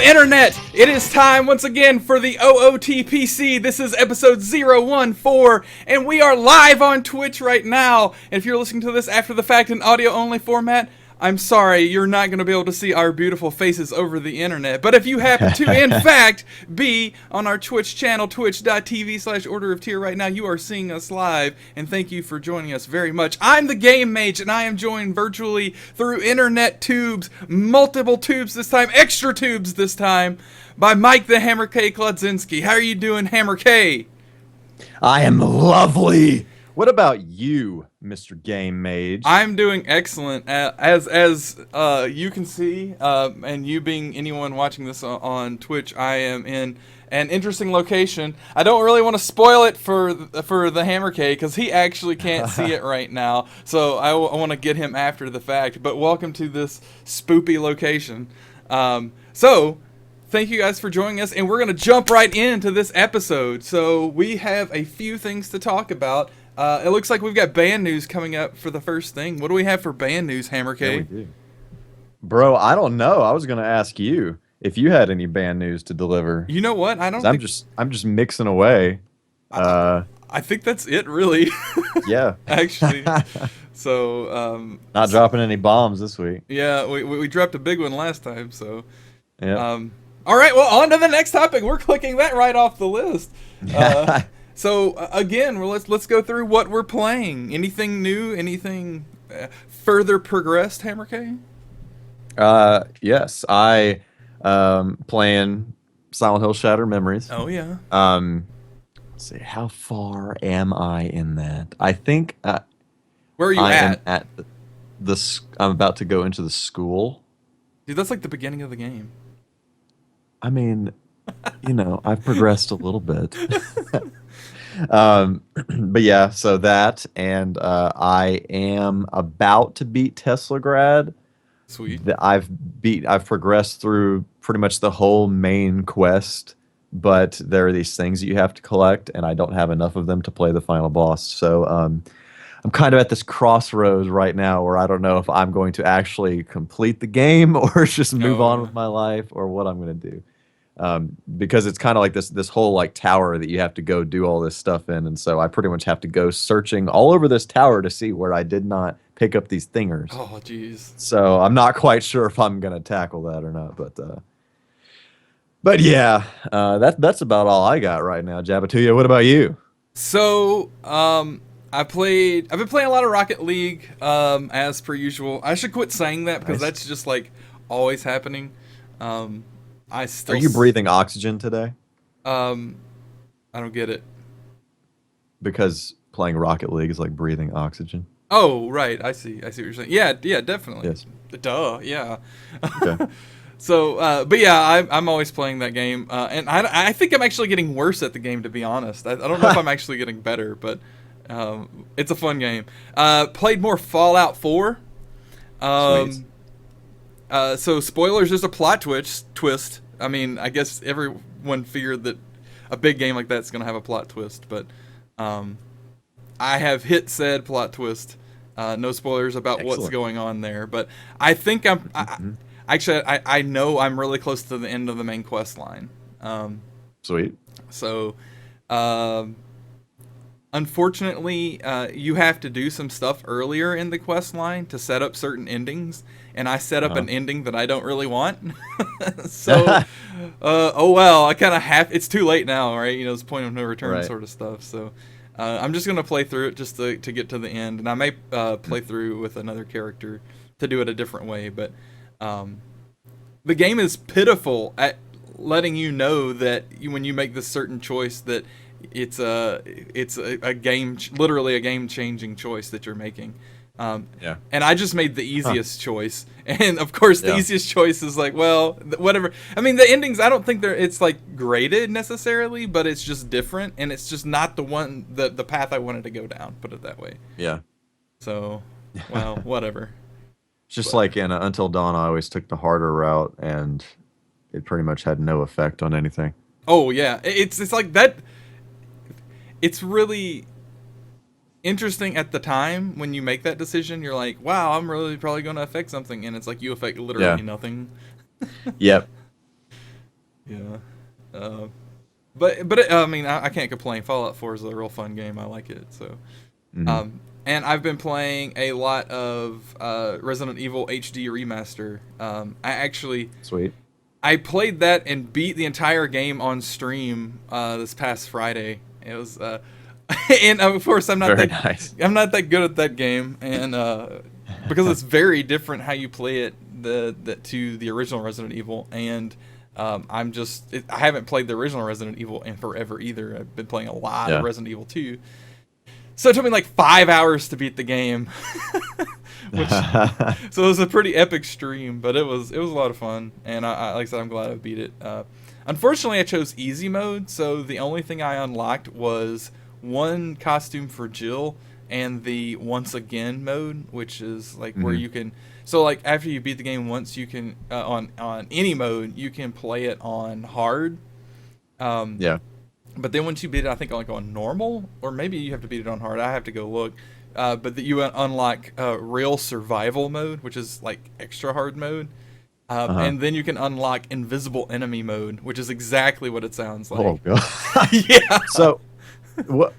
internet! It is time once again for the OoTPC. This is episode 014, and we are live on Twitch right now. And if you're listening to this after the fact in audio-only format, I'm sorry, you're not going to be able to see our beautiful faces over the internet. But if you happen to, in fact, be on our Twitch channel, twitch.tv/orderoftier right now, you are seeing us live, and thank you for joining us very much. I'm the Game Mage, and I am joined virtually through internet tubes, multiple tubes this time, extra tubes this time, by Mike the Hammer K. Klodzinski. How are you doing, Hammer K? I am lovely. What about you, Mr. Game Mage? I'm doing excellent. As you can see, and you being anyone watching this on Twitch, I am in an interesting location. I don't really want to spoil it for the Hammer K because he actually can't see it right now. So I want to get him after the fact. But welcome to this spoopy location. So thank you guys for joining us, and we're going to jump right into this episode. So we have a few things to talk about. It looks like we've got band news coming up for the first thing. What do we have for band news, Hammer K? Yeah, we do. Bro, I don't know. I was going to ask you if you had any band news to deliver. You know what? I don't. I'm just mixing away. I think that's it, really. Yeah. Actually. So. Not dropping any bombs this week. Yeah, we dropped a big one last time. So. Yeah. All right. Well, on to the next topic. We're clicking that right off the list. So again, let's go through what we're playing. Anything new? Anything further progressed, Hammer K? Yes, I playing Silent Hill Shattered Memories. Oh yeah. Let's see, how far am I in that? I think where are you I at? am at I'm about to go into the school. Dude, that's like the beginning of the game. I mean, you know, I've progressed a little bit. But yeah, so that, and I am about to beat Teslagrad. Sweet. I've progressed through pretty much the whole main quest, but there are these things that you have to collect, and I don't have enough of them to play the final boss. So I'm kind of at this crossroads right now where I don't know if I'm going to actually complete the game or just move on with my life or what I'm going to do. Because it's kind of like this whole like tower that you have to go do all this stuff in, and so I pretty much have to go searching all over this tower to see where I did not pick up these thingers. Oh, jeez. So I'm not quite sure if I'm gonna tackle that or not, but yeah, that's about all I got right now. Jabatuya, what about you? So I've been playing a lot of Rocket League, as per usual. I should quit saying that because that's just like always happening. Are you breathing oxygen today? I don't get it. Because playing Rocket League is like breathing oxygen. Oh, right. I see what you're saying. Yeah, definitely. Yes. Duh, yeah. Okay. So, but yeah, I'm always playing that game, and I think I'm actually getting worse at the game, to be honest. I don't know if I'm actually getting better, but it's a fun game. Played more Fallout 4. Sweet. So spoilers, there's a plot twist. I mean, I guess everyone figured that a big game like that's gonna have a plot twist, but I have hit said plot twist. No spoilers about what's going on there, but I think I know I'm really close to the end of the main quest line. Sweet. So, unfortunately, you have to do some stuff earlier in the quest line to set up certain endings, and I set up an ending that I don't really want. So, oh well, I kind of it's too late now, right? You know, it's point of no return sort of stuff. So, I'm just going to play through it just to get to the end, and I may play through with another character to do it a different way, but the game is pitiful at letting you know that when you make this certain choice that it's a game, literally a game-changing choice that you're making. Yeah. And I just made the easiest choice, and of course the easiest choice is like, well, whatever. I mean, the endings, I don't think it's like graded necessarily, but it's just different, and it's just not the path I wanted to go down. Put it that way. Yeah. So, well, whatever. Just like in Until Dawn, I always took the harder route, and it pretty much had no effect on anything. Oh yeah, it's like that. It's really interesting at the time when you make that decision. You're like, wow, I'm really probably going to affect something, and it's like you affect literally nothing. Yep. Yeah. Uh, but I mean, I can't complain. Fallout 4 is a real fun game. I like it. So, Hmm. and I've been playing a lot of Resident Evil HD Remaster. Sweet. I played that and beat the entire game on stream this past Friday. It was, and of course Very nice. I'm not that good at that game, and because it's very different how you play it to the original Resident Evil, and I haven't played the original Resident Evil in forever either. I've been playing a lot of Yeah. Resident Evil 2. So it took me like 5 hours to beat the game. Which, so it was a pretty epic stream, but it was a lot of fun, and like I said, I'm glad I beat it. Unfortunately, I chose easy mode, so the only thing I unlocked was one costume for Jill and the once again mode, which is like where Mhm. you can. So like after you beat the game once, you can on any mode you can play it on hard. Um, Yeah. but then once you beat it, I think like on normal, or maybe you have to beat it on hard. I have to go look. But that you unlock real survival mode, which is like extra hard mode, Uh-huh. and then you can unlock invisible enemy mode, which is exactly what it sounds like. Oh god. Yeah. So, what?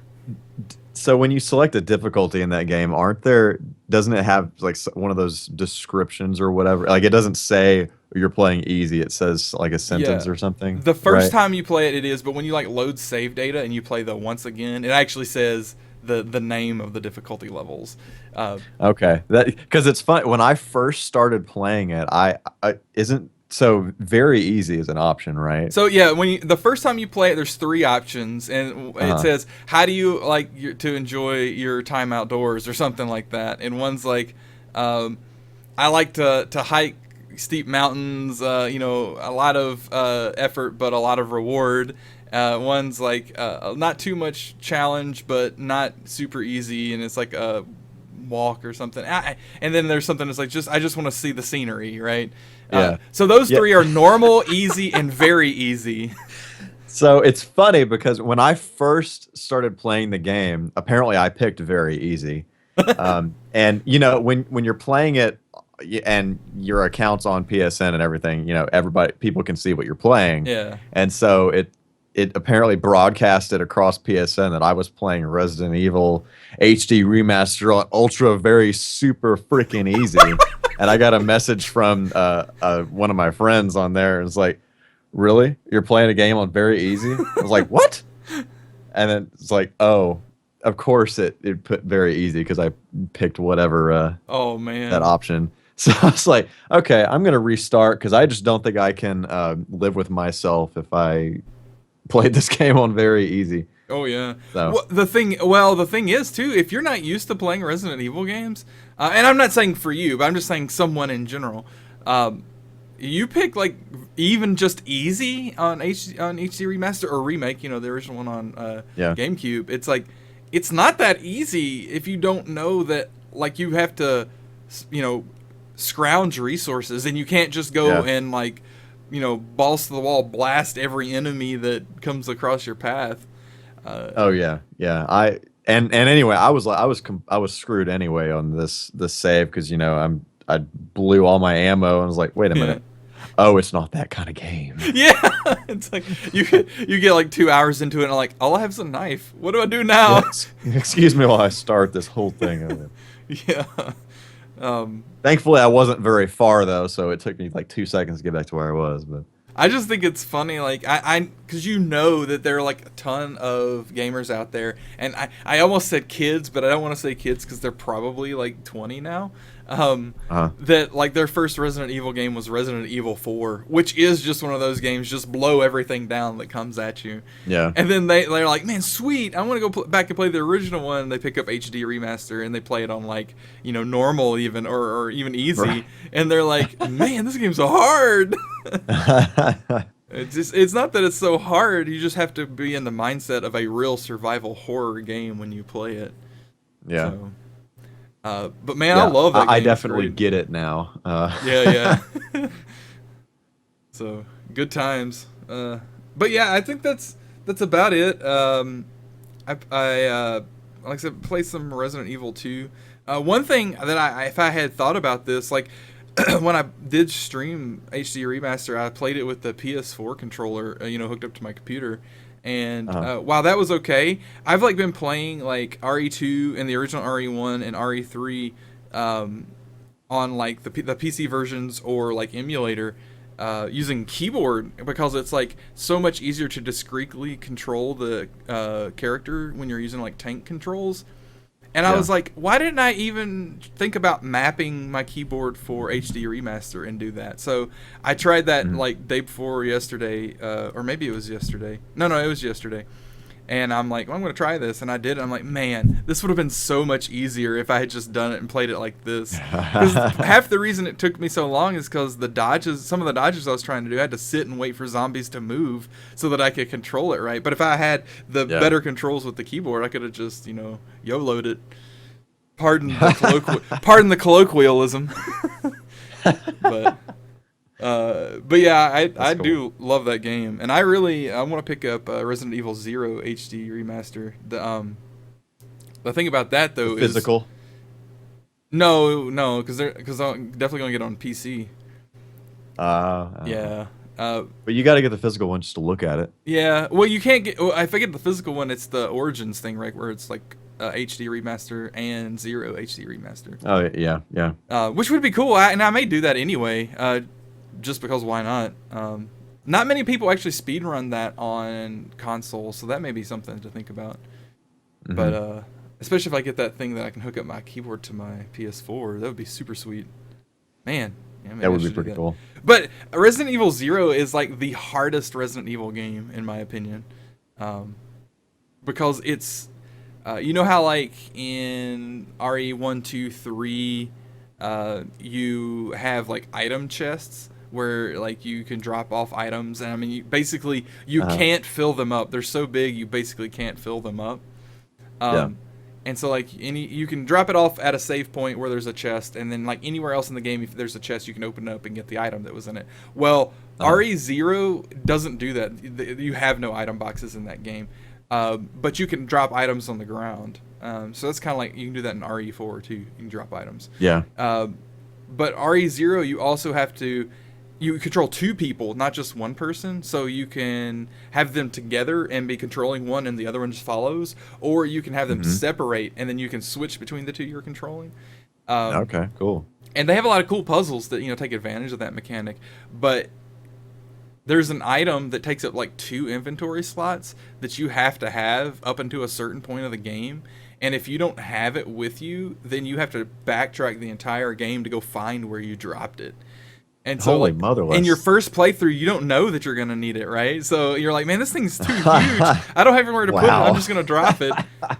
So when you select a difficulty in that game, doesn't it have like one of those descriptions or whatever? Like it doesn't say you're playing easy. It says like a sentence Yeah. or something. The first right? time you play it, it is, but when you like load save data and you play the once again, it actually says the name of the difficulty levels. Okay. That because it's fun. When I first started playing it, I isn't so very easy is an option, right? So yeah, the first time you play it, there's three options, and it Uh-huh. says, "How do you like to enjoy your time outdoors?" or something like that. And one's like, "I like to hike steep mountains. A lot of effort, but a lot of reward." One's like, "Not too much challenge, but not super easy," and it's like a walk or something. And then there's something that's like, I just want to see the scenery, right? Yeah. So those Yeah. three are normal, easy, and very easy. So it's funny because when I first started playing the game, apparently I picked very easy. And when you're playing it and your account's on PSN and everything, people can see what you're playing. Yeah. And so it apparently broadcasted across PSN that I was playing Resident Evil HD Remaster on ultra very super freaking easy. And I got a message from one of my friends on there, and it's like, really? You're playing a game on very easy? I was like, what? And then it's like, oh, of course it put very easy because I picked whatever Oh man. that option. So I was like, okay, I'm gonna restart because I just don't think I can live with myself if I played this game on very easy. Oh yeah. So. Well, the thing is too, if you're not used to playing Resident Evil games, and I'm not saying for you, but I'm just saying someone in general, you pick like even just easy on HD Remaster or Remake, the original one on Yeah. GameCube. It's like it's not that easy if you don't know that like you have to, scrounge resources, and you can't just go Yeah. and like, balls to the wall blast every enemy that comes across your path. Oh yeah, yeah. And anyway, I was screwed anyway on this save because I blew all my ammo and was like, wait a minute. Oh, it's not that kind of game. Yeah, it's like you get like 2 hours into it, and I'm like, all I have is a knife. What do I do now? Excuse me while I start this whole thing over. Yeah. Thankfully, I wasn't very far though, so it took me like 2 seconds to get back to where I was. But I just think it's funny, like because that there are like a ton of gamers out there, and I almost said kids, but I don't want to say kids because they're probably like 20 now. That like their first Resident Evil game was Resident Evil 4, which is just one of those games, just blow everything down that comes at you. yeah, And then they're like, man, sweet, I want to go back and play the original one. And they pick up HD Remaster and they play it on like, normal even or even easy. Right. And they're like, man, this game's so hard. It's not that it's so hard. You just have to be in the mindset of a real survival horror game when you play it. yeah. So, but man, I love that game. I It's definitely great. get it now. Yeah. So good times. But yeah, I think that's about it. Like I said, play some Resident Evil 2. One thing that if I had thought about this, like when I did stream HD Remaster, I played it with the PS4 controller, hooked up to my computer. And while that was okay, I've like been playing like RE2 and the original RE1 and RE3 on like the PC versions or like emulator using keyboard, because it's like so much easier to discreetly control the character when you're using like tank controls. And I was like, why didn't I even think about mapping my keyboard for HD Remaster and do that? So I tried that like day before yesterday, or maybe it was yesterday. No, it was yesterday. And I'm like, well, I'm going to try this. And I did. And I'm like, man, this would have been so much easier if I had just done it and played it like this. Because half the reason it took me so long is because some of the dodges I was trying to do, I had to sit and wait for zombies to move so that I could control it right. But if I had the better controls with the keyboard, I could have just, YOLO'd it. Pardon the colloquialism. But yeah, I do love that game, and I want to pick up Resident Evil 0 HD Remaster. The thing about that though is physical. No, because I'm definitely gonna get on PC. Yeah. But you got to get the physical one just to look at it. Yeah. Well, you can't get. If I get the physical one, it's the Origins thing, right? Where it's like HD Remaster and 0 HD Remaster. Oh yeah. Which would be cool, and I may do that anyway. Just because why not? Not many people actually speedrun that on console, so that may be something to think about. But especially if I get that thing that I can hook up my keyboard to my PS4, that would be super sweet. Man, that would be pretty cool. But Resident Evil 0 is like the hardest Resident Evil game in my opinion, because it's you know how like in RE1, 2, 3, you have like item chests where like you can drop off items, and I mean you can't fill them up. They're so big you basically can't fill them up. And so like you can drop it off at a save point where there's a chest, and then like anywhere else in the game if there's a chest you can open it up and get the item that was in it. Well, RE0 doesn't do that. You have no item boxes in that game. But you can drop items on the ground. So that's kind of like you can do that in RE4 too. You can drop items. Yeah. But RE0 you also have to control two people, not just one person. So you can have them together and be controlling one and the other one just follows, or you can have them separate and then you can switch between the two you're controlling. Okay, cool. And they have a lot of cool puzzles that take advantage of that mechanic. But there's an item that takes up like 2 inventory slots that you have to have up until a certain point of the game. And if you don't have it with you, then you have to backtrack the entire game to go find where you dropped it. And so Holy motherless. In your first playthrough, you don't know that you're going to need it, right? So you're like, man, this thing's too huge. I don't have anywhere to put it. I'm just going to drop it.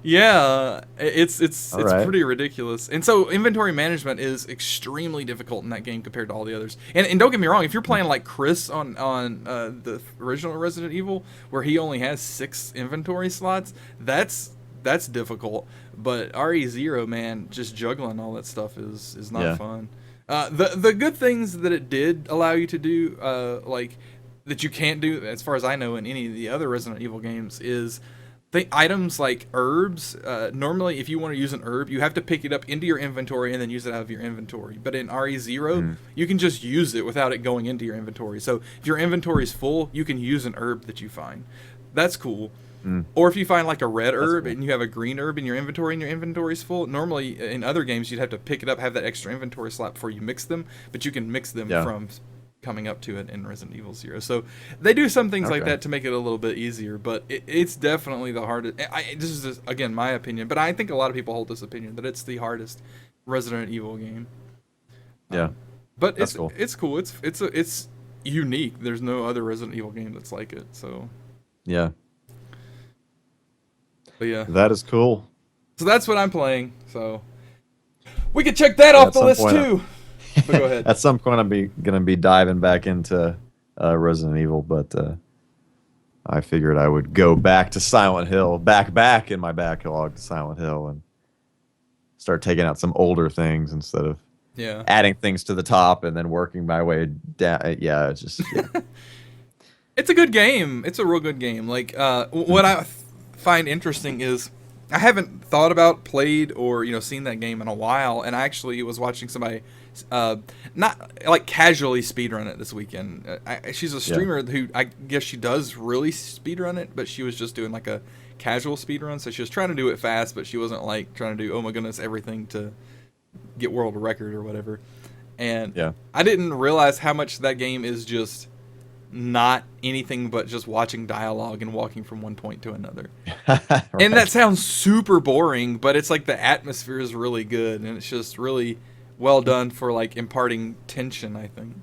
Yeah, it's pretty ridiculous. And so inventory management is extremely difficult in that game compared to all the others. And don't get me wrong, if you're playing like Chris on the original Resident Evil, where he only has 6 inventory slots, that's difficult. But RE0, man, just juggling all that stuff is not fun. The good things that it did allow you to do, like that you can't do, as far as I know, in any of the other Resident Evil games, is items like herbs. Normally, if you want to use an herb, you have to pick it up into your inventory and then use it out of your inventory. But in RE0, you can just use it without it going into your inventory. So if your inventory is full, you can use an herb that you find. That's cool. Or if you find like a red herb and you have a green herb in your inventory and your inventory is full, normally in other games you'd have to pick it up, have that extra inventory slot before you mix them, but you can mix them from coming up to it in Resident Evil 0. So they do some things like that to make it a little bit easier, but it's definitely the hardest. This is just, again, my opinion, but I think a lot of people hold this opinion that it's the hardest Resident Evil game. Yeah. But it's cool. It's cool. It's unique. There's no other Resident Evil game that's like it. So yeah. But yeah, that is cool. So that's what I'm playing. So we could check that off the list too. But go ahead. At some point, I'm gonna be diving back into Resident Evil, but I figured I would go back to Silent Hill, back in my backlog to Silent Hill, and start taking out some older things instead of adding things to the top and then working my way down. Yeah, it's just it's a good game. It's a real good game. Like what I find interesting is I haven't thought about, played, or seen that game in a while, and I actually was watching somebody, not like casually speedrun it this weekend. She's a streamer who I guess she does really speedrun it, but she was just doing like a casual speedrun, so she was trying to do it fast, but she wasn't like trying to do, oh my goodness, everything to get world record or whatever. And I didn't realize how much that game is just not anything but just watching dialogue and walking from one point to another. Right. And that sounds super boring, but it's like the atmosphere is really good, and it's just really well done for like imparting tension, I think.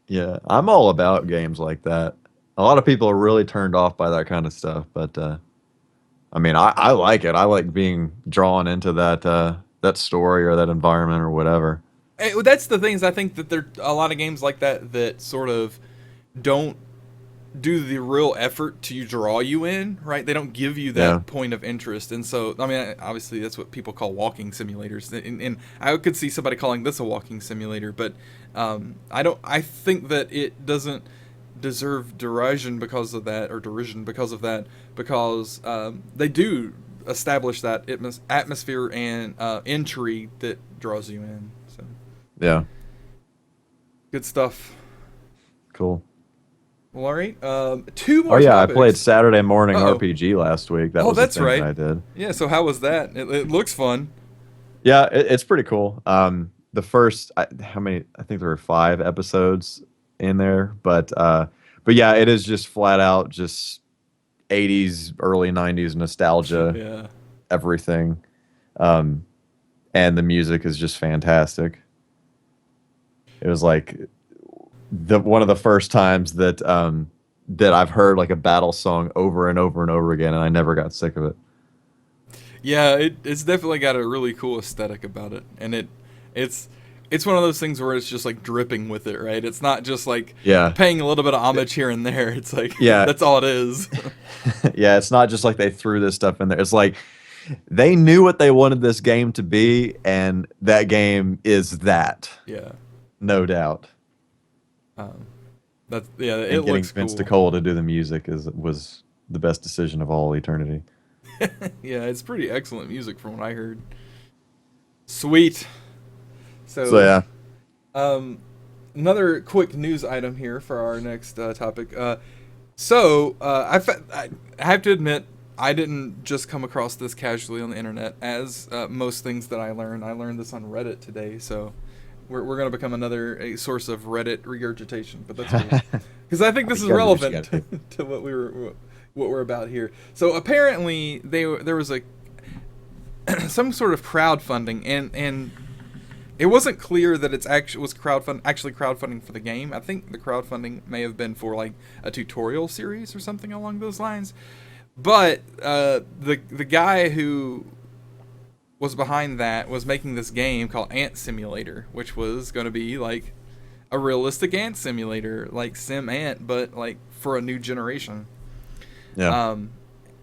Yeah, I'm all about games like that. A lot of people are really turned off by that kind of stuff, but I mean, I like it. I like being drawn into that story or that environment or whatever. That's the things I think that there are a lot of games like that that sort of don't do the real effort to draw you in, right? They don't give you that point of interest. And so, I mean, obviously that's what people call walking simulators. And I could see somebody calling this a walking simulator, but I think that it doesn't deserve derision because of that, or derision because of that, because they do establish that atmosphere and intrigue that draws you in. So yeah, good stuff. Cool. Well, all right. 2 more. Oh yeah, topics. I played Saturday Morning RPG last week. That was that's the thing right. that I did. Yeah. So how was that? It looks fun. Yeah, it's pretty cool. The first, how many? I think there were 5 episodes in there, but yeah, it is just flat out just 80s, early 90s nostalgia. Yeah. Everything, and the music is just fantastic. It was like one of the first times that that I've heard like a battle song over and over and over again, and I never got sick of it. Yeah, it's definitely got a really cool aesthetic about it, and it's one of those things where it's just like dripping with it, right? It's not just like paying a little bit of homage here and there. It's like that's all it is. Yeah, it's not just like they threw this stuff in there. It's like they knew what they wanted this game to be, and that game is that. Yeah, no doubt. It getting looks Vince cool. DiCola to do the music was the best decision of all eternity. Yeah, it's pretty excellent music from what I heard. Sweet. So yeah. Another quick news item here for our next topic. I have to admit, I didn't just come across this casually on the internet. As most things that I learned this on Reddit today. So we're going to become a source of Reddit regurgitation, but that's cool. Because I think this is relevant to what we're about here. So apparently there was some sort of crowdfunding, and it wasn't clear that it's actually crowdfunding for the game. I think the crowdfunding may have been for like a tutorial series or something along those lines. But the guy who was behind that was making this game called Ant Simulator, which was going to be like a realistic ant simulator, like Sim Ant, but like for a new generation. Yeah.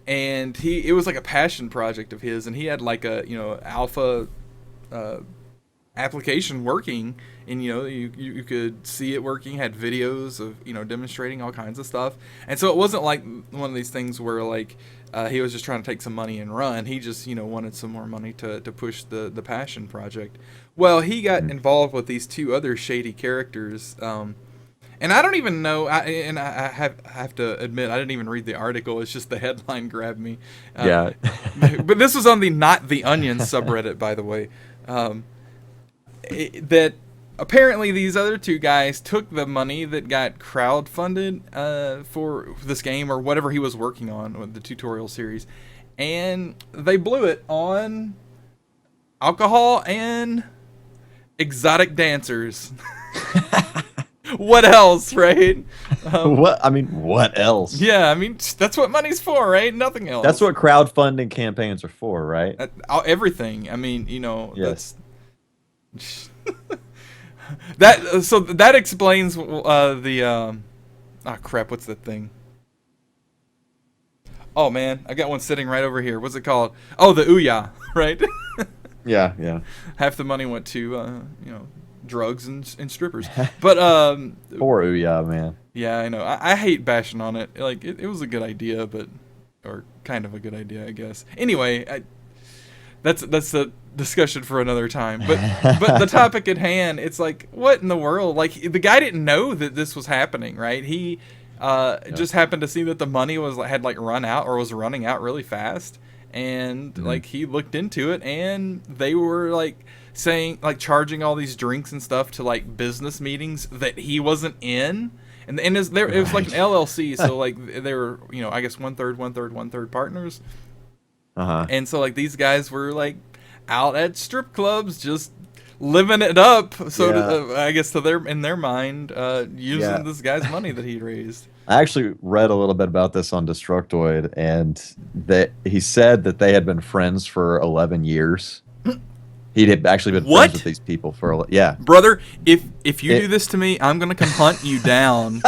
And it was like a passion project of his, and he had like a alpha application working, and you could see it working, had videos of demonstrating all kinds of stuff. And so it wasn't like one of these things where like he was just trying to take some money and run. He just wanted some more money to push the passion project. Well, he got involved with these 2 other shady characters, and I don't even know, I have to admit, I didn't even read the article. It's just the headline grabbed me. Yeah. But this was on the Not the Onion subreddit, by the way. That apparently these other 2 guys took the money that got crowdfunded for this game or whatever he was working on with the tutorial series, and they blew it on alcohol and exotic dancers. What else, right? What else? Yeah, I mean, that's what money's for, right? Nothing else. That's what crowdfunding campaigns are for, right? Everything. I mean, yes. that explains crap, what's that thing? Oh man, I got one sitting right over here. What's it called? Oh, the Ouya, right? Yeah. Half the money went to drugs and strippers. But poor Ouya, man. Yeah, I know. I hate bashing on it. Like it was a good idea, or kind of a good idea, I guess. Anyway, that's a discussion for another time. But the topic at hand, it's like, what in the world? Like, the guy didn't know that this was happening, right? He just happened to see that the money had like run out or was running out really fast, and like he looked into it, and they were like saying, like, charging all these drinks and stuff to like business meetings that he wasn't in. And it was like an LLC, so like they were, you know, I guess one third partners. And so like these guys were like out at strip clubs just living it up. So I guess in their mind, using this guy's money that he raised. I actually read a little bit about this on Destructoid, and that he said that they had been friends for 11 years. He'd had actually been friends with these people for Brother, if you do this to me, I'm gonna come hunt you down.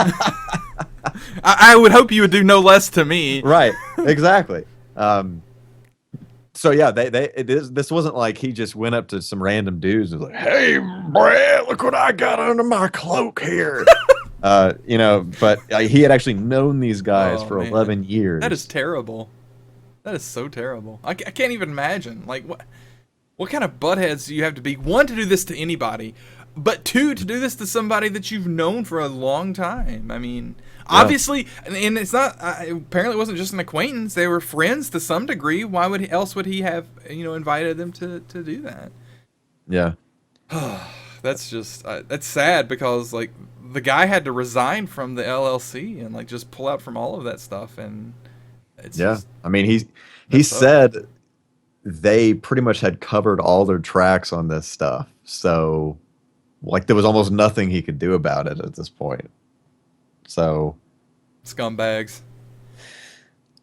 I would hope you would do no less to me. Right, exactly. So yeah, this wasn't like he just went up to some random dudes and was like, "Hey, Brad, look what I got under my cloak here." You know, but he had actually known these guys for 11 years. That is terrible. That is so terrible. I can't even imagine. Like, what kind of buttheads do you have to be? One, to do this to anybody, but two, to do this to somebody that you've known for a long time. I mean, obviously, and it's not. Apparently, it wasn't just an acquaintance. They were friends to some degree. Why else would he have, you know, invited them to do that? Yeah. That's just that's sad, because like the guy had to resign from the LLC and like just pull out from all of that stuff, and it's I mean, he said they pretty much had covered all their tracks on this stuff, so like there was almost nothing he could do about it at this point. So scumbags.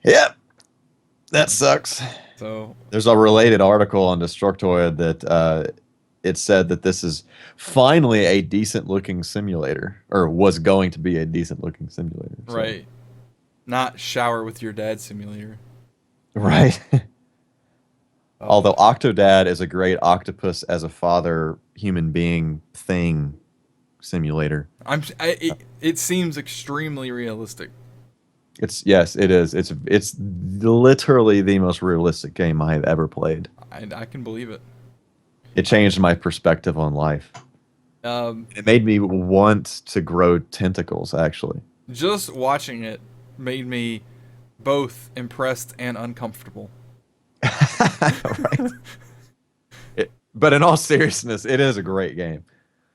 Yep, that sucks. So there's a related article on Destructoid that it said that this is finally a decent looking simulator, or was going to be a decent looking simulator. So. Right. Not shower with your dad simulator. Right. Although Octodad is a great octopus as a father human being thing simulator. It seems extremely realistic. Yes, it is. It's literally the most realistic game I have ever played. I can believe it. It changed my perspective on life. It made me want to grow tentacles, actually. Just watching it made me both impressed and uncomfortable. Right. But in all seriousness, it is a great game.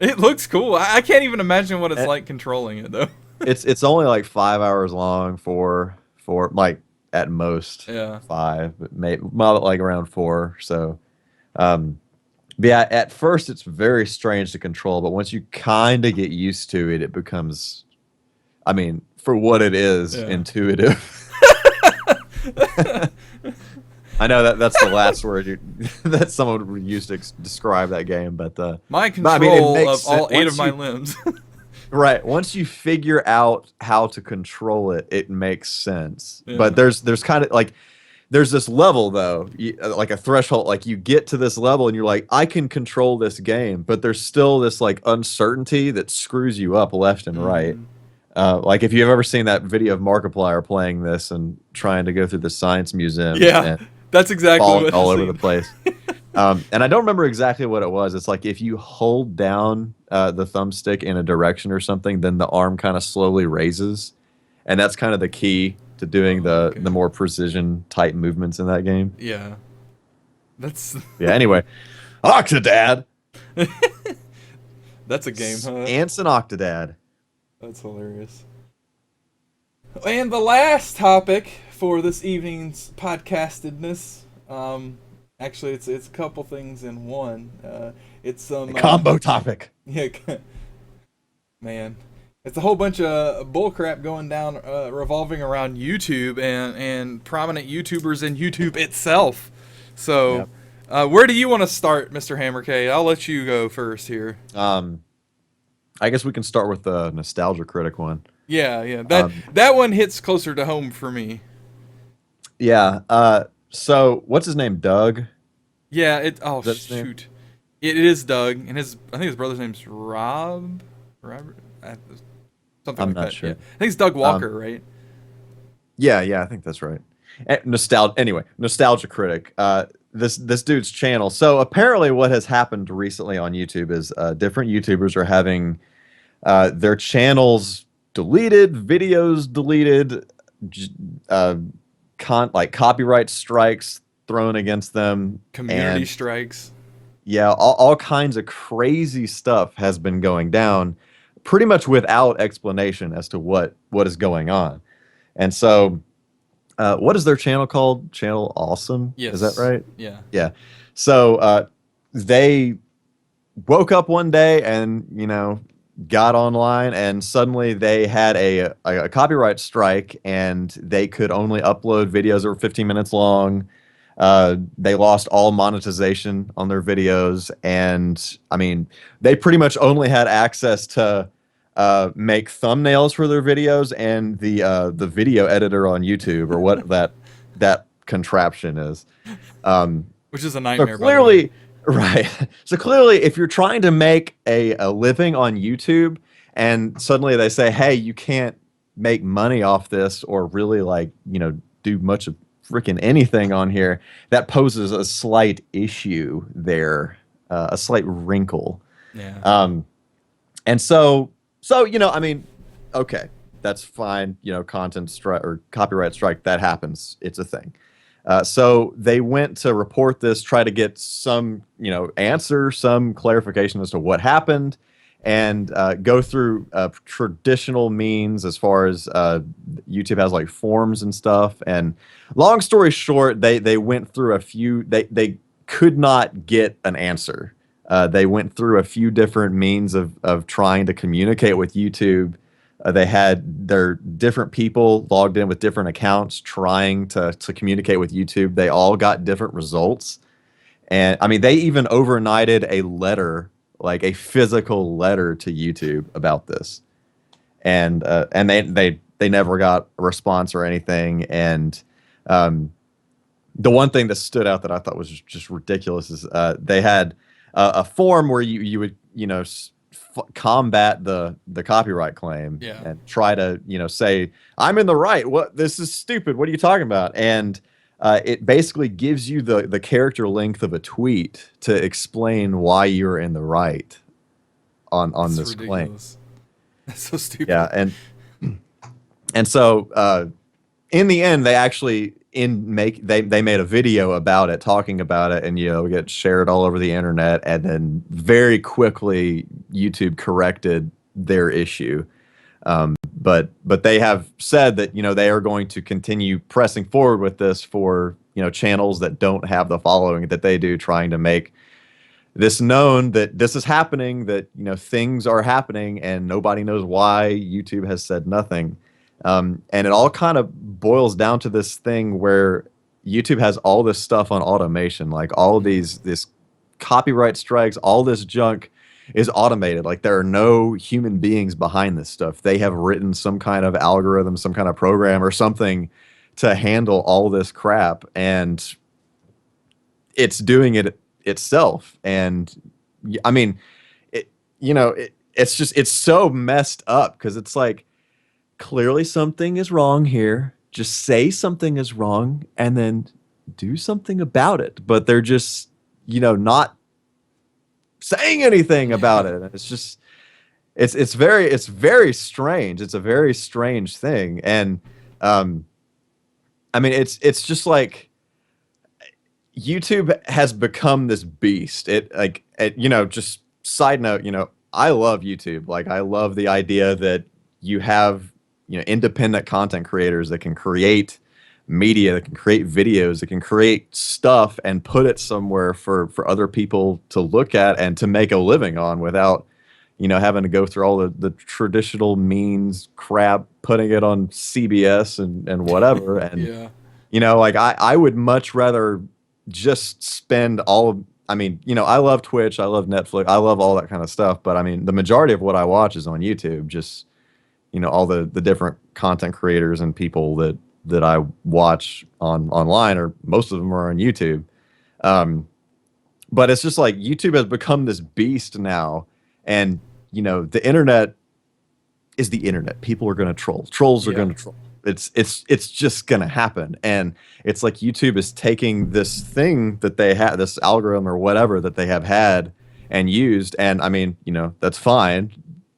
It looks cool. I can't even imagine what it's like controlling it, though. It's only like 5 hours long, for like at most 5, but maybe like around 4. So, yeah, at first it's very strange to control, but once you kind of get used to it, it becomes, I mean, for what it is, intuitive. I know that's the last word that someone would use to describe that game, but my control of all 8 of my limbs. Right. Once you figure out how to control it, it makes sense. Yeah. But there's kind of like, there's this level though, like a threshold, like you get to this level and you're like, I can control this game, but there's still this like uncertainty that screws you up left and right. Like if you've ever seen that video of Markiplier playing this and trying to go through the science museum. Yeah, that's exactly what all over the place. And I don't remember exactly what it was. It's like if you hold down the thumbstick in a direction or something, then the arm kind of slowly raises. And that's kind of the key to doing the more precision type movements in that game. Yeah. That's yeah, anyway. Octodad! That's a game, huh? Ants and Octodad. That's hilarious. And the last topic for this evening's podcastedness, actually it's a couple things in one. It's some combo topic. Yeah, man, it's a whole bunch of bullcrap going down, revolving around YouTube and prominent YouTubers and YouTube itself. So, where do you want to start, Mr. Hammercade? I'll let you go first here. I guess we can start with the Nostalgia Critic one. Yeah. That one hits closer to home for me. Yeah. So what's his name? Doug? Yeah. Shoot. It is Doug, and I think his brother's name's Robert, something I'm like not that. sure. Yeah. I think it's Doug Walker, right? Yeah, I think that's right. Anyway, Nostalgia Critic. this dude's channel. So apparently, what has happened recently on YouTube is different YouTubers are having their channels deleted, videos deleted, like copyright strikes thrown against them, Community and strikes. yeah, all kinds of crazy stuff has been going down, pretty much without explanation as to what is going on. And so, what is their channel called? Channel Awesome? Yes. Is that right? Yeah. Yeah. So they woke up one day and got online, and suddenly they had a copyright strike, and they could only upload videos that were 15 minutes long. They lost all monetization on their videos, and I mean, they pretty much only had access to make thumbnails for their videos and the video editor on YouTube, or what that contraption is. Which is a So nightmare, by the way. clearly, right. So clearly, if you're trying to make a living on YouTube, and suddenly they say, "Hey, you can't make money off this, or really do much of freaking anything on here," that poses a slight issue there, a slight wrinkle. Yeah. And so I mean, okay, that's fine. Content strike or copyright strike, that happens. It's a thing. So they went to report this, try to get some, answer, some clarification as to what happened, and go through traditional means as far as YouTube has like forums and stuff. And long story short, they went through a few. They could not get an answer. They went through a few different means of trying to communicate with YouTube. They had their different people logged in with different accounts trying to communicate with YouTube. They all got different results. And I mean, they even overnighted a letter, like a physical letter to YouTube about this. And they never got a response or anything. And the one thing that stood out that I thought was just ridiculous is they had a form where you would, combat the copyright claim, Yeah. and try to say, "I'm in the right, what, this is stupid, what are you talking about?" And it basically gives you the character length of a tweet to explain why you're in the right on That's this ridiculous. That's so stupid. claim. Yeah. And so in the end, they actually they made a video about it, talking about it, and it gets shared all over the internet. And then very quickly, YouTube corrected their issue. But they have said that they are going to continue pressing forward with this for channels that don't have the following that they do, trying to make this known that this is happening, that things are happening, and nobody knows why. YouTube has said nothing. And it all kind of boils down to this thing where YouTube has all this stuff on automation, like all of this copyright strikes, all this junk is automated. Like there are no human beings behind this stuff. They have written some kind of algorithm, some kind of program or something to handle all this crap, and it's doing it itself. And I mean, it's so messed up, because it's like, clearly something is wrong here. Just say something is wrong and then do something about it. But they're just, not saying anything about it. It's just, it's very strange. It's a very strange thing. And, I mean, it's just like YouTube has become this beast. Just side note, I love YouTube. Like, I love the idea that you have independent content creators that can create media, that can create videos, that can create stuff and put it somewhere for other people to look at and to make a living on, without having to go through all the traditional means crap, putting it on CBS and whatever. And Yeah. like I would much rather just spend I love Twitch, I love Netflix, I love all that kind of stuff, but I mean, the majority of what I watch is on YouTube. Just all the different content creators and people that I watch online, or most of them are on YouTube. But it's just like YouTube has become this beast now, and the internet is the internet. People are going to troll. Trolls are going to troll. it's just gonna happen. And it's like YouTube is taking this thing that they have, this algorithm or whatever that they have had and used, and I mean, that's fine,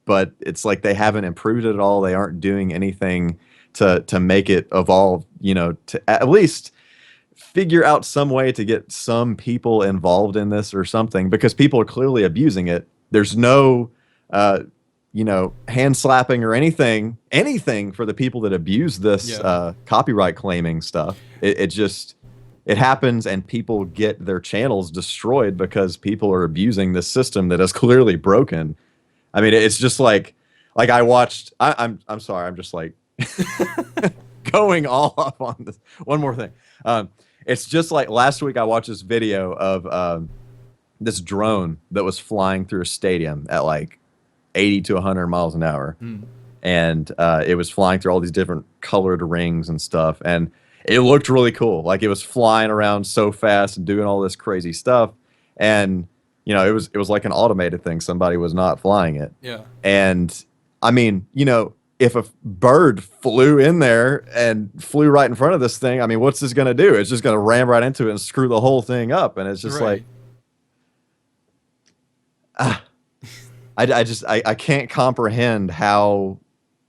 but it's like they haven't improved it at all. They aren't doing anything to make it evolve, to at least figure out some way to get some people involved in this or something, because people are clearly abusing it. There's no hand slapping or anything for the people that abuse this copyright claiming stuff. It happens, and people get their channels destroyed because people are abusing this system that is clearly broken. I mean, it's just like I watched. I'm sorry. I'm just like going all off on this. One more thing. It's just like last week I watched this video of this drone that was flying through a stadium at like 80 to 100 miles an hour. And it was flying through all these different colored rings and stuff. And it looked really cool. Like, it was flying around so fast and doing all this crazy stuff. And, it was like an automated thing. Somebody was not flying it. Yeah. And, I mean, if a bird flew in there and flew right in front of this thing, I mean, what's this going to do? It's just going to ram right into it and screw the whole thing up. And it's just right. I can't comprehend how,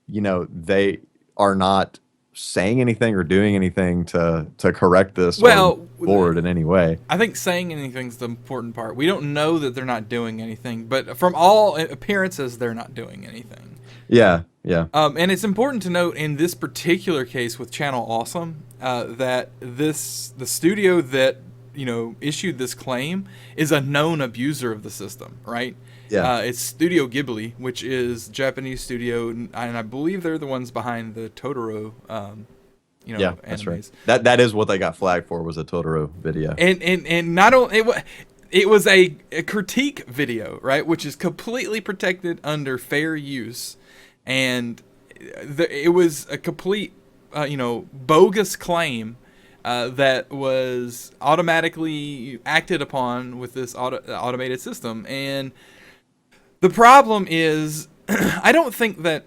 they are not saying anything or doing anything to correct this board in any way. I think saying anything's the important part. We don't know that they're not doing anything, but from all appearances, they're not doing anything. Yeah. And it's important to note in this particular case with Channel Awesome that the studio that issued this claim is a known abuser of the system, right? Yeah. It's Studio Ghibli, which is a Japanese studio, and I believe they're the ones behind the Totoro, yeah, that's animes. Right. That is what they got flagged for, was a Totoro video. And not only it was a critique video, right, which is completely protected under fair use, and it was a complete, bogus claim. That was automatically acted upon with this automated system. And the problem is, I don't think that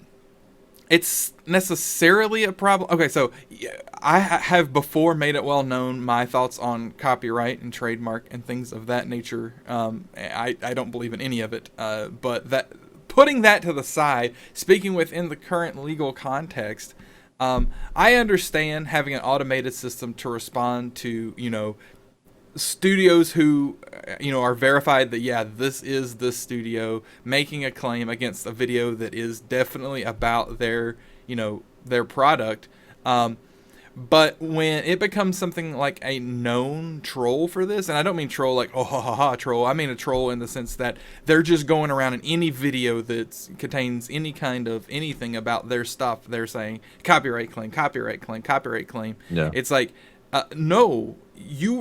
it's necessarily a problem. Okay, so I have before made it well known my thoughts on copyright and trademark and things of that nature. I don't believe in any of it, but putting that to the side, speaking within the current legal context, I understand having an automated system to respond to, studios who, are verified that, this is this studio making a claim against a video that is definitely about their product. But when it becomes something like a known troll for this, and I don't mean troll like, oh, ha, ha, ha, troll. I mean a troll in the sense that they're just going around in any video that contains any kind of anything about their stuff. They're saying copyright claim, copyright claim, copyright claim. Yeah. It's like, no, if you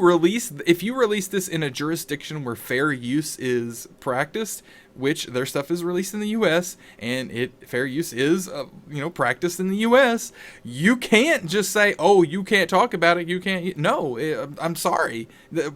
release this in a jurisdiction where fair use is practiced, which their stuff is released in the U.S. and fair use is practiced in the U.S. You can't just say, oh, you can't talk about it. You can't. No, I'm sorry.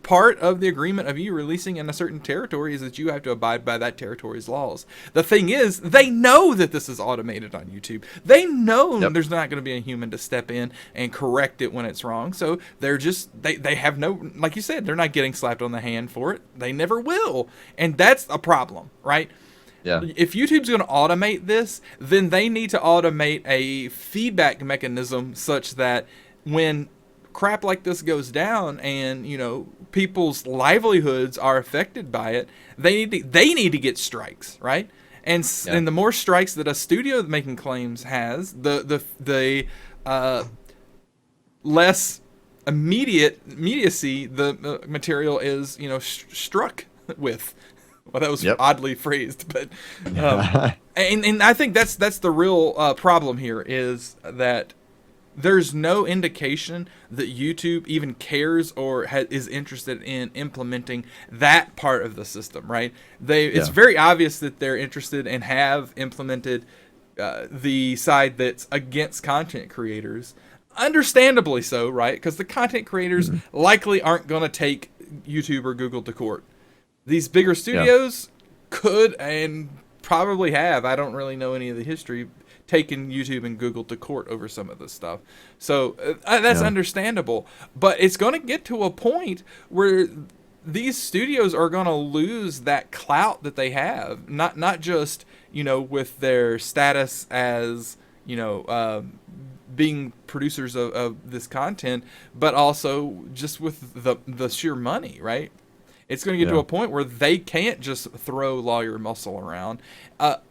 Part of the agreement of you releasing in a certain territory is that you have to abide by that territory's laws. The thing is, they know that this is automated on YouTube. They know there's not going to be a human to step in and correct it when it's wrong. So they're just they have no, like you said, they're not getting slapped on the hand for it. They never will, and that's a problem. Right? Yeah. If YouTube's going to automate this, then they need to automate a feedback mechanism such that when crap like this goes down and, people's livelihoods are affected by it, they need to get strikes, right? And the more strikes that a studio making claims has, the less immediacy the material is, struck with. Well, that was oddly phrased, but and I think that's the real problem here, is that there's no indication that YouTube even cares or is interested in implementing that part of the system, right? It's very obvious that they're interested and have implemented the side that's against content creators, understandably so, right? Because the content creators likely aren't going to take YouTube or Google to court. These bigger studios could and probably have, I don't really know any of the history, taken YouTube and Google to court over some of this stuff. So that's Yeah. understandable. But it's going to get to a point where these studios are going to lose that clout that they have. Not just, with their status as, being producers of this content, but also just with the sheer money, right? It's going to get to a point where they can't just throw lawyer muscle around,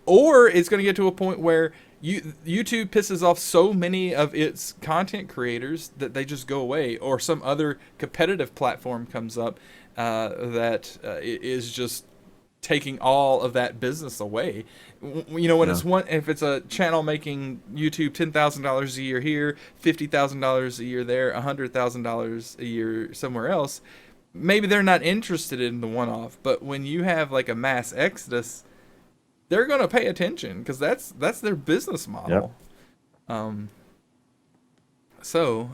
or it's going to get to a point where YouTube pisses off so many of its content creators that they just go away, or some other competitive platform comes up that is just taking all of that business away. When if it's a channel making YouTube $10,000 a year here, $50,000 a year there, $100,000 a year somewhere else, maybe they're not interested in the one-off. But when you have like a mass exodus, they're going to pay attention because that's their business model. Yep. So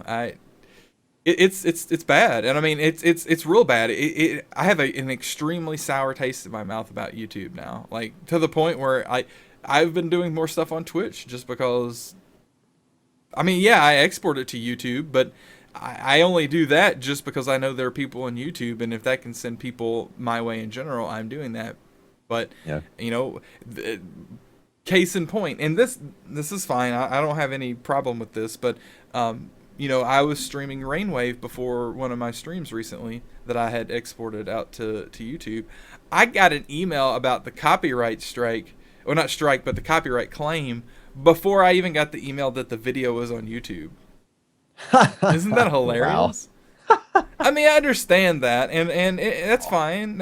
it's bad, and I mean it's real bad. I have an extremely sour taste in my mouth about YouTube now, like to the point where I've been doing more stuff on Twitch just because. I mean, yeah, I export it to YouTube, but I only do that just because I know there are people on YouTube, and if that can send people my way in general, I'm doing that. But case in point, and this is fine. I don't have any problem with this, but I was streaming Rainwave before one of my streams recently that I had exported out to YouTube. I got an email about the copyright strike, or not strike, but the copyright claim before I even got the email that the video was on YouTube. Isn't that hilarious? Wow. I mean, I understand that, and that's fine.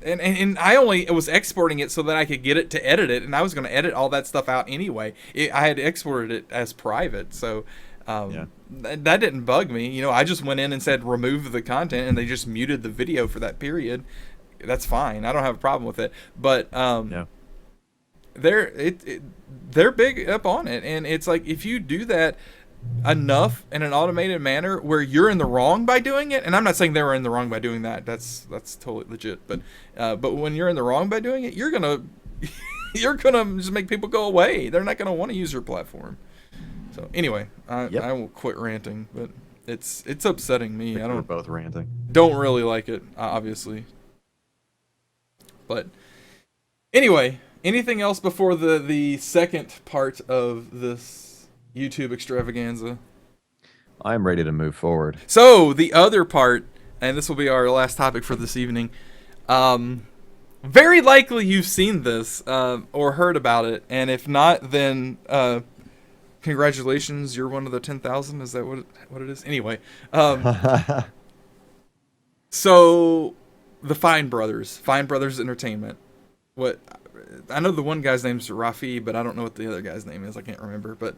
And I only was exporting it so that I could get it to edit it, and I was going to edit all that stuff out anyway. I had exported it as private, so that didn't bug me. I just went in and said remove the content, and they just muted the video for that period. That's fine. I don't have a problem with it. But they're big up on it, and it's like if you do that enough in an automated manner where you're in the wrong by doing it, and I'm not saying they were in the wrong by doing that, that's totally legit, but when you're in the wrong by doing it, you're gonna just make people go away. They're not gonna want to use your platform. So anyway, I will quit ranting, but it's upsetting me. We're both ranting. Don't really like it, obviously. But anyway, anything else before the second part of this YouTube extravaganza? I'm ready to move forward. So the other part, and this will be our last topic for this evening. Very likely you've seen this or heard about it, and if not, then congratulations, you're one of the 10,000. Is that what it is? Anyway, so the Fine Brothers Entertainment. What I know, the one guy's name's Rafi, but I don't know what the other guy's name is. I can't remember, but.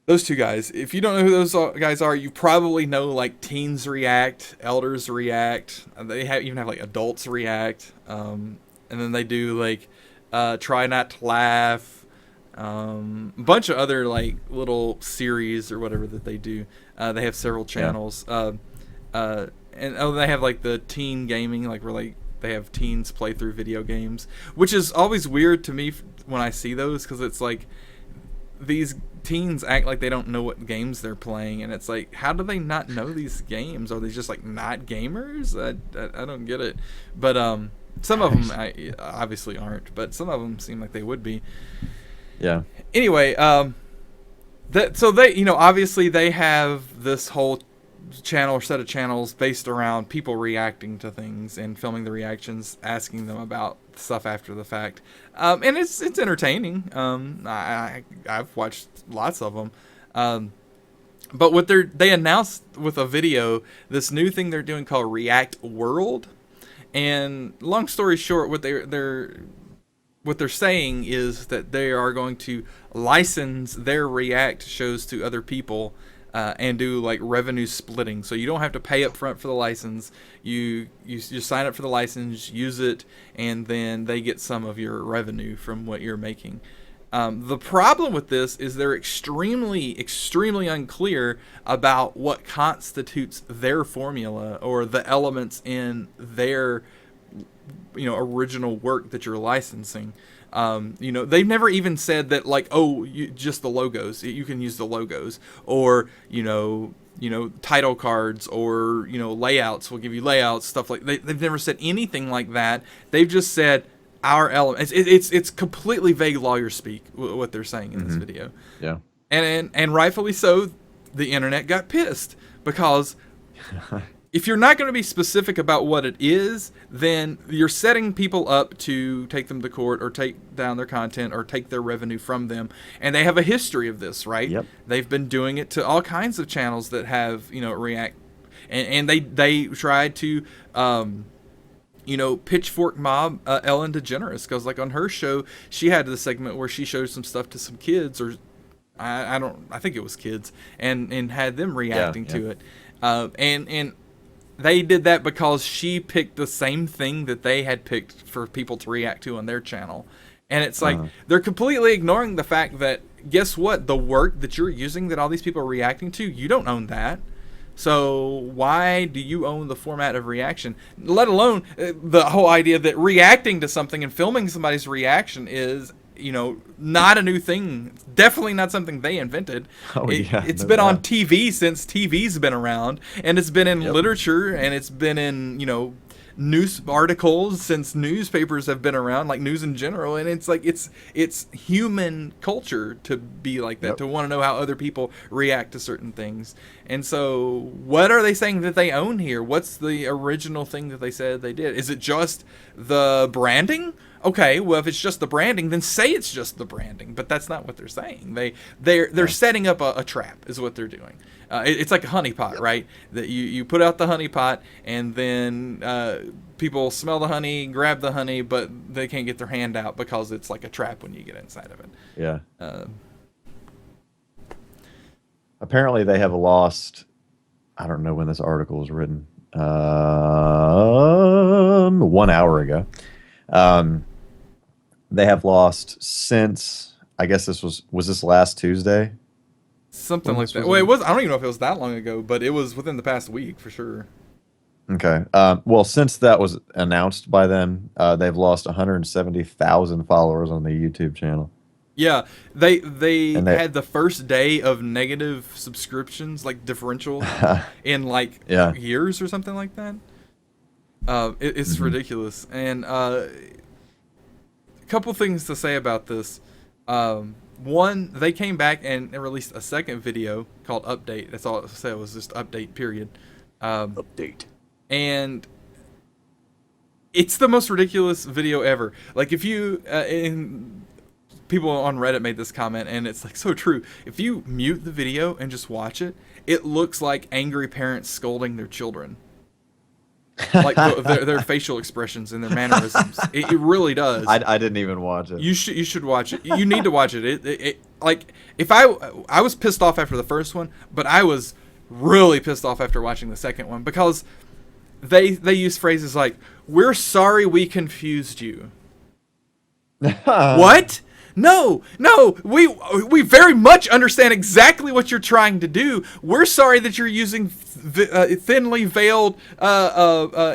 Those two guys, if you don't know who those guys are, you probably know like Teens React, Elders React. They even have like Adults React. And then they do like Try Not to Laugh. A bunch of other like little series or whatever that they do. They have several channels. And they have like the teen gaming, like where like they have teens play through video games, which is always weird to me when I see those, because it's like these teens act like they don't know what games they're playing, and it's like, how do they not know these games? Are they just like not gamers? I don't get it. But some of them obviously aren't, but some of them seem like they would be. Yeah. Anyway, so they, obviously they have this whole channel or set of channels based around people reacting to things and filming the reactions, asking them about stuff after the fact, and it's entertaining. I've watched lots of them, but what they announced with a video this new thing they're doing called React World, and long story short, what they're saying is that they are going to license their React shows to other people. And do like revenue splitting, so you don't have to pay up front for the license. You sign up for the license, use it, and then they get some of your revenue from what you're making. The problem with this is they're extremely unclear about what constitutes their formula or the elements in their original work that you're licensing. They've never even said that, like, oh, just the logos. You can use the logos, or title cards, or layouts. We'll give you layouts, stuff like. They've never said anything like that. They've just said our elements. It's completely vague lawyer speak what they're saying in this video. Yeah, and rightfully so. The internet got pissed because if you're not going to be specific about what it is, then you're setting people up to take them to court or take down their content or take their revenue from them. And they have a history of this, right? Yep. They've been doing it to all kinds of channels that have, React. And they tried to, pitchfork mob Ellen DeGeneres, because, like, on her show, she had the segment where she showed some stuff to some kids, or I think it was kids, and had them reacting to it. And they did that because she picked the same thing that they had picked for people to react to on their channel. And it's like, they're completely ignoring the fact that, guess what? The work that you're using that all these people are reacting to, you don't own that. So why do you own the format of reaction? Let alone the whole idea that reacting to something and filming somebody's reaction is, not a new thing. Definitely not something they invented. It's been on TV since TV's been around, and it's been in literature, and it's been in, news articles since newspapers have been around, like news in general. And it's like, it's human culture to be like that, to want to know how other people react to certain things. And so what are they saying that they own here? What's the original thing that they said they did? Is it just the branding? Okay, well, if it's just the branding, then say it's just the branding. But that's not what they're saying. They're setting up a trap, is what they're doing. It's like a honeypot, right? That you put out the honeypot, and then people smell the honey, grab the honey, but they can't get their hand out because it's like a trap when you get inside of it. Yeah. Apparently, they have lost. I don't know when this article was written. 1 hour ago. They have lost since, I guess was this last Tuesday? Something like that. Well, it was. I don't even know if it was that long ago, but it was within the past week for sure. Okay. Well, since that was announced by them, they've lost 170,000 followers on the YouTube channel. Yeah, they had the first day of negative subscriptions, like differential, in like years or something like that. It's ridiculous. And a couple things to say about this. One, they came back and released a second video called Update. That's all it said, was just update, period. Update. And it's the most ridiculous video ever. Like, if you people on Reddit made this comment, and it's like so true. If you mute the video and just watch it, it looks like angry parents scolding their children. Like their facial expressions and their mannerisms. It really does. I didn't even watch it. You should watch it. You need to watch it. It like, if I was pissed off after the first one, but I was really pissed off after watching the second one, because they use phrases like, "We're sorry we confused you." What? No, we very much understand exactly what you're trying to do. We're sorry that you're using thinly veiled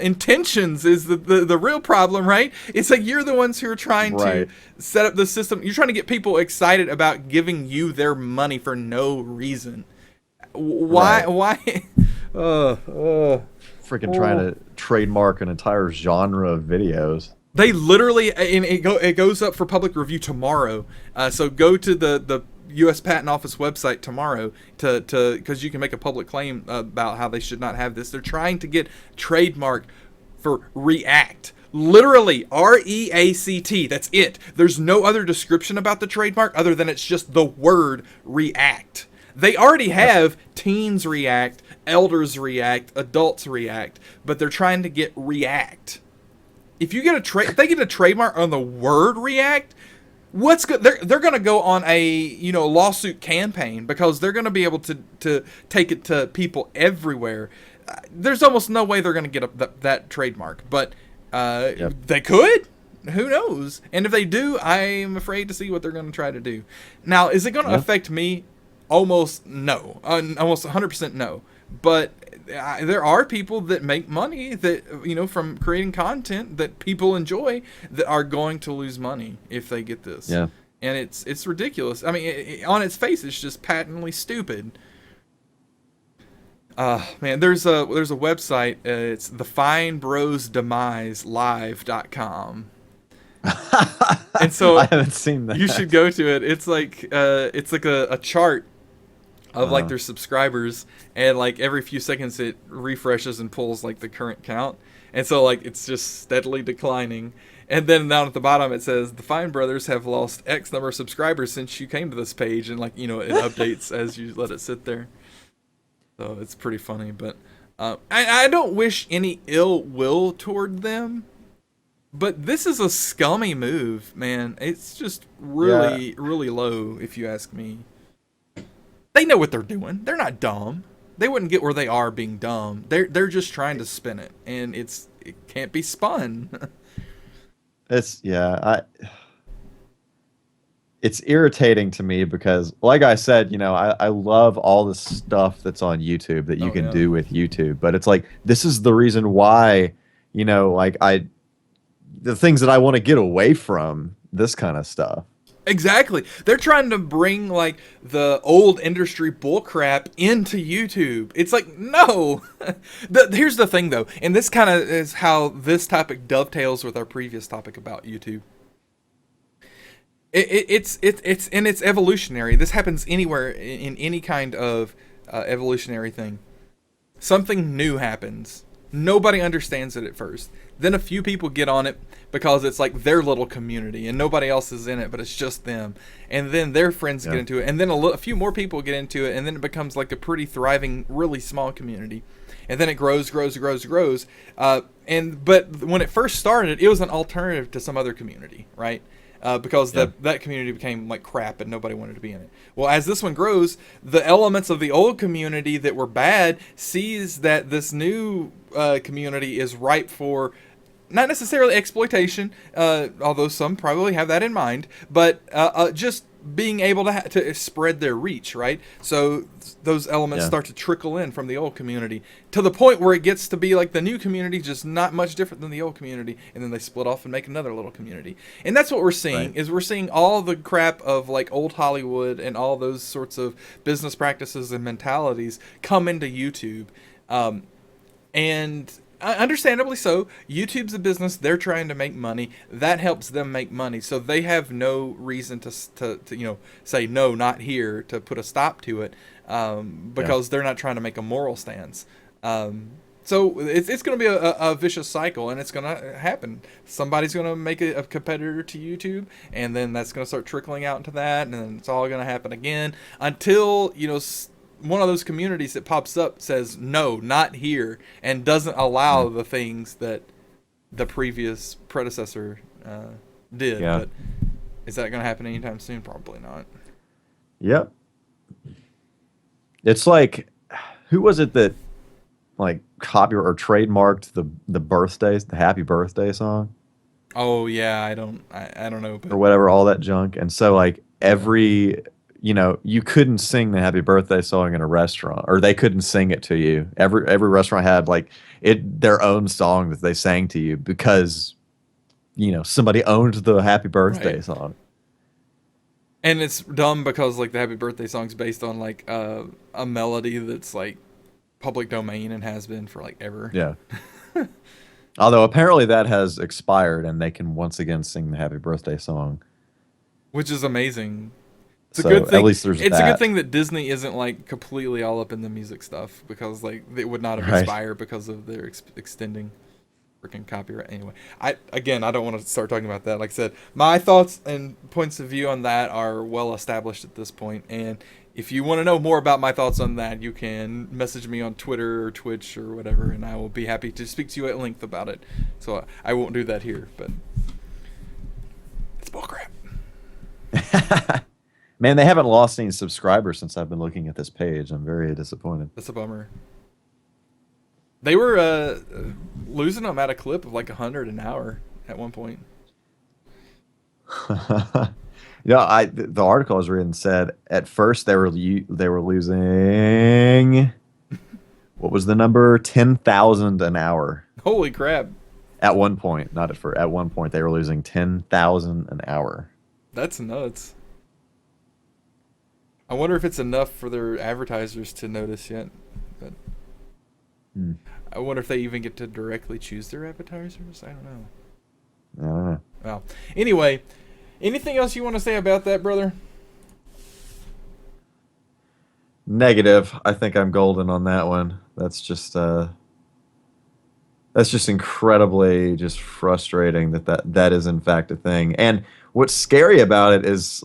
intentions is the real problem, right? It's like, you're the ones who are trying to set up the system. You're trying to get people excited about giving you their money for no reason. Why? Freaking trying to trademark an entire genre of videos. They literally, and it goes up for public review tomorrow. So go to the U.S. Patent Office website tomorrow because you can make a public claim about how they should not have this. They're trying to get trademark for React. Literally, R-E-A-C-T. That's it. There's no other description about the trademark other than it's just the word React. They already have teens React, elders React, adults React, but they're trying to get React. If you get if they get a trademark on the word React, what's good? They're going to go on a lawsuit campaign, because they're going to be able to take it to people everywhere. There's almost no way they're going to get that trademark, but they could. Who knows? And if they do, I'm afraid to see what they're going to try to do. Now, is it going to affect me? Almost no. Almost 100% no. but there are people that make money that, you know, from creating content that people enjoy, that are going to lose money if they get this. Yeah. And it's ridiculous. I mean, on its face, it's just patently stupid. Man, there's a website. It's thefinebrosdemiselive.com. And so I haven't seen that. you should go to it. It's like a chart of like their subscribers, and like every few seconds it refreshes and pulls like the current count, and so like it's just steadily declining. And then down at the bottom it says the Fine Brothers have lost X number of subscribers since you came to this page, and like, you know, it updates as you let it sit there. So it's pretty funny, but I don't wish any ill will toward them. But this is a scummy move, man. It's just really, really low, if you ask me. They know what they're doing. They're not dumb. They wouldn't get where they are being dumb. They're just trying to spin it, and it can't be spun. It's irritating to me because, like I said, you know, I love all the stuff that's on YouTube that you can do with YouTube, but it's like, this is the reason why, you know, like the things that I want to get away from this kind of stuff. Exactly. They're trying to bring like the old industry bullcrap into YouTube. It's like, no. Here's the thing though, and this kind of is how this topic dovetails with our previous topic about YouTube. It's and it's evolutionary. This happens anywhere in any kind of evolutionary thing. Something new happens. Nobody understands it at first. Then a few people get on it because it's like their little community and nobody else is in it, but it's just them. And then their friends get into it, and then a few more people get into it, and then it becomes like a pretty thriving, really small community. And then it grows. But when it first started, it was an alternative to some other community, right? Because that community became like crap and nobody wanted to be in it. Well, as this one grows, the elements of the old community that were bad sees that this new community is ripe for not necessarily exploitation, although some probably have that in mind, but just being able to spread their reach, right? So those elements start to trickle in from the old community to the point where it gets to be like the new community, just not much different than the old community, and then they split off and make another little community. And that's what we're seeing, is we're seeing all the crap of like old Hollywood and all those sorts of business practices and mentalities come into YouTube. And understandably so. YouTube's a business. They're trying to make money. That helps them make money. So they have no reason to you know, say no, not here, to put a stop to it, because they're not trying to make a moral stance. So it's going to be a vicious cycle, and it's going to happen. Somebody's going to make a competitor to YouTube, and then that's going to start trickling out into that, and then it's all going to happen again until, you know, one of those communities that pops up says no, not here, and doesn't allow the things that the previous predecessor did. But is that going to happen anytime soon? Probably not. Yep. It's like, who was it that like copyright or trademarked the happy birthday song? Oh yeah, I don't know, but... or whatever, all that junk. And so like you know, you couldn't sing the happy birthday song in a restaurant, or they couldn't sing it to you. Every restaurant had like their own song that they sang to you because, you know, somebody owned the happy birthday song. And it's dumb because like the happy birthday song's based on like a melody that's like public domain and has been for like ever. Yeah. Although apparently that has expired and they can once again sing the happy birthday song, which is amazing. It's so a good thing. At least there's a good thing that Disney isn't like completely all up in the music stuff, because like it would not have expired because of their extending freaking copyright. Anyway, I don't want to start talking about that. Like I said, my thoughts and points of view on that are well established at this point, and if you want to know more about my thoughts on that, you can message me on Twitter or Twitch or whatever, and I will be happy to speak to you at length about it. So I won't do that here, but it's bullcrap. Man, they haven't lost any subscribers since I've been looking at this page. I'm very disappointed. That's a bummer. They were losing them at a clip of like 100 an hour at one point. Yeah, the article I was reading said at first they were losing What was the number? 10,000 an hour. Holy crap. At one point, not at first. At one point, they were losing 10,000 an hour. That's nuts. I wonder if it's enough for their advertisers to notice yet. But I wonder if they even get to directly choose their advertisers. I don't know. I don't know. Well, anyway, anything else you want to say about that, brother? Negative. I think I'm golden on that one. That's just incredibly just frustrating that is in fact a thing. And what's scary about it is,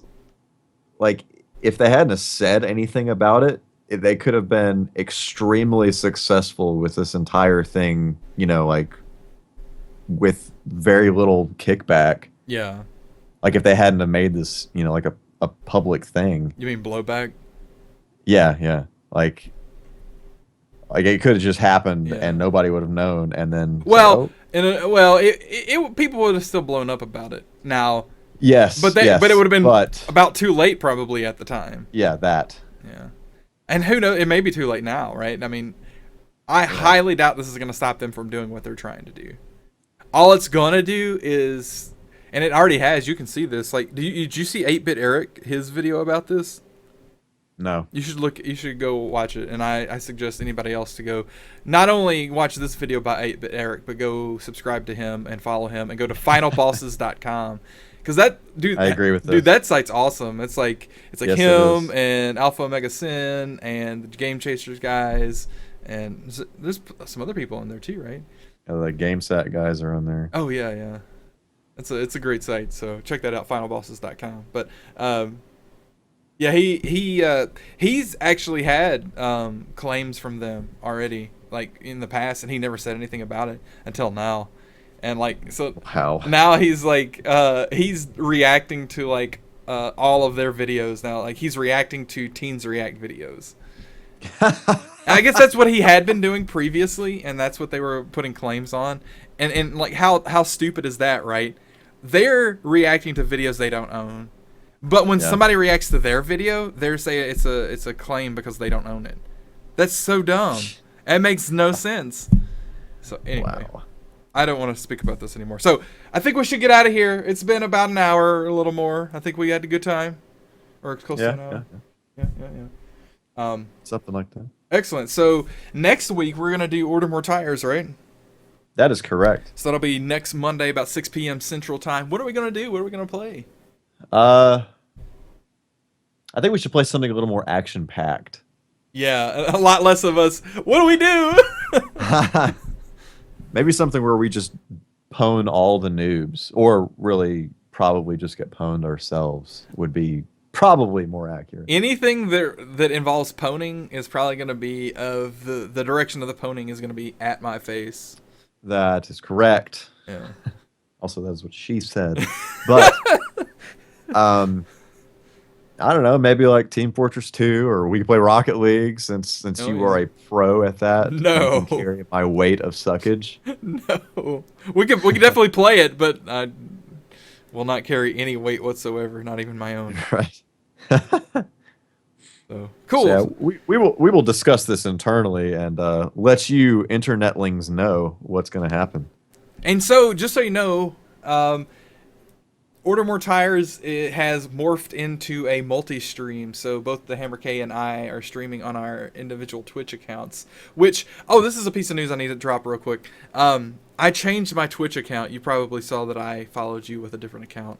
like, if they hadn't have said anything about it, they could have been extremely successful with this entire thing, you know, like with very little kickback. Yeah. Like if they hadn't have made this, you know, like a public thing. You mean blowback? Yeah, yeah. Like it could have just happened and nobody would have known, and then well, people would have still blown up about it. Now, yes, but it would have been about too late probably at the time. Yeah, that. Yeah. And who knows, it may be too late now, right? I mean, I highly doubt this is going to stop them from doing what they're trying to do. All it's going to do is, and it already has, you can see this, like, did you see 8-Bit Eric, his video about this? No. You should go watch it, and I suggest anybody else to go not only watch this video by 8-Bit Eric, but go subscribe to him and follow him and go to finalbosses.com. Because that dude, I agree with this. Dude, that site's awesome. It's like Yes, him and Alpha Omega Sin and the Game Chasers guys, and there's some other people in there too, right? Yeah, the GameSat guys are on there. Oh yeah. It's a great site, so check that out, finalbosses.com. But yeah, he's actually had claims from them already, like in the past, and he never said anything about it until now. And like, so now he's like he's reacting to like all of their videos now. Like he's reacting to Teens React videos. I guess that's what he had been doing previously, and that's what they were putting claims on. And like how stupid is that, right? They're reacting to videos they don't own. But when somebody reacts to their video, they're saying it's a claim because they don't own it. That's so dumb. It makes no sense. So anyway, I don't want to speak about this anymore. So I think we should get out of here. It's been about an hour, a little more. I think we had a good time, or close to an hour. Yeah. Something like that. Excellent. So next week we're gonna do Order More Tires, right? That is correct. So that'll be next Monday about 6 p.m. Central Time. What are we gonna do? What are we gonna play? I think we should play something a little more action-packed. Yeah, a lot less of us. What do we do? Maybe something where we just pwn all the noobs, or really probably just get pwned ourselves would be probably more accurate. Anything that involves pwning is probably going to be of the direction of the pwning is going to be at my face. That is correct. Yeah. Also, that's what she said. But I don't know, maybe like Team Fortress 2, or we can play Rocket League since you are a pro at that. No. You can carry my weight of suckage. No. We can definitely play it, but I will not carry any weight whatsoever, not even my own. Right. So cool. So, yeah, we will discuss this internally and let you internetlings know what's going to happen. And so, just so you know, Order More Tires, it has morphed into a multi-stream, so both the Hammer K and I are streaming on our individual Twitch accounts, which, this is a piece of news I need to drop real quick. I changed my Twitch account. You probably saw that I followed you with a different account.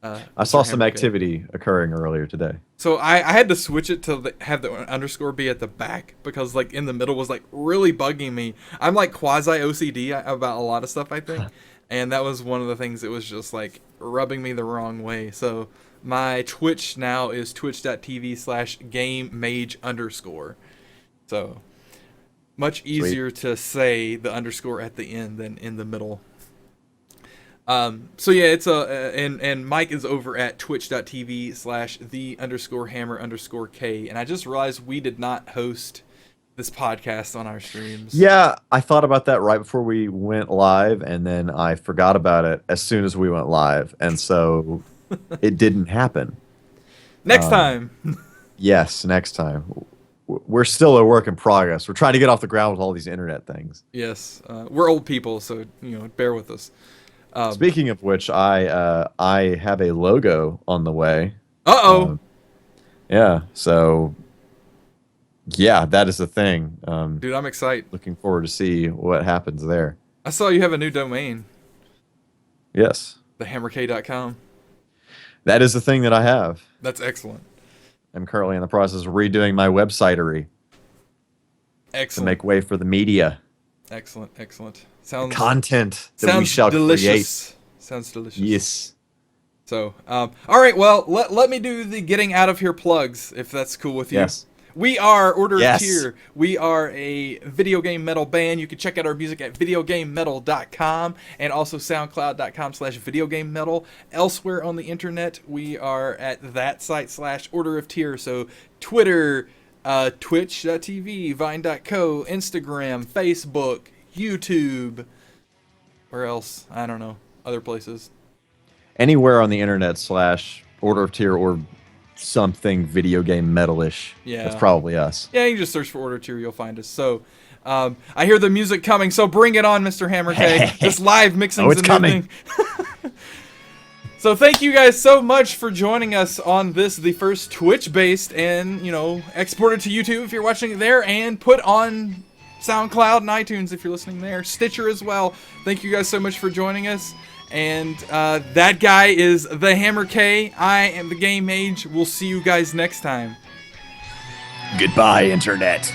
I saw some activity occurring earlier today. So I had to switch it to have the underscore be at the back, because like in the middle was like really bugging me. I'm like quasi OCD about a lot of stuff, I think. And that was one of the things that was just like rubbing me the wrong way. So my Twitch now is twitch.tv/GameMage_. So much easier to say the underscore at the end than in the middle. So yeah, it's and Mike is over at twitch.tv/the_hammer_k. And I just realized we did not host this podcast on our streams. Yeah, I thought about that right before we went live, and then I forgot about it as soon as we went live, and so it didn't happen. Next time. Yes, next time. we're still a work in progress. We're trying to get off the ground with all these internet things. Yes, we're old people, so bear with us. Speaking of which, I have a logo on the way. Uh-oh. Yeah, so yeah, that is the thing. Dude, I'm excited. Looking forward to see what happens there. I saw you have a new domain, Yes, thehammerk.com. that is the thing that I have. That's excellent. I'm currently in the process of redoing my websitery to Excellent. make way for the media. Excellent. Sounds Content that we sounds shall delicious. create. Sounds delicious. Yes. So, all right. Well, let me do the getting out of here plugs, if that's cool with you. Yes. We are Order of Yes. Tier. We are a video game metal band. You can check out our music at videogamemetal.com and also soundcloud.com/videogamemetal. Elsewhere on the internet, we are at that site /Order of Tier. So Twitter, Twitch.tv, Vine.co, Instagram, Facebook, YouTube. Where else? I don't know. Other places. Anywhere on the internet /Order of Tier or something video game metal-ish. Yeah. That's probably us. Yeah, you can just search for Order Tier, you'll find us. So, I hear the music coming, so bring it on, Mr. Hammer K. This live mixing is it's coming. So thank you guys so much for joining us on this, the first Twitch-based and, exported to YouTube if you're watching it there, and put on SoundCloud and iTunes if you're listening there. Stitcher as well. Thank you guys so much for joining us. And that guy is the Hammer K. I am the Game Mage. We'll see you guys next time. Goodbye, internet.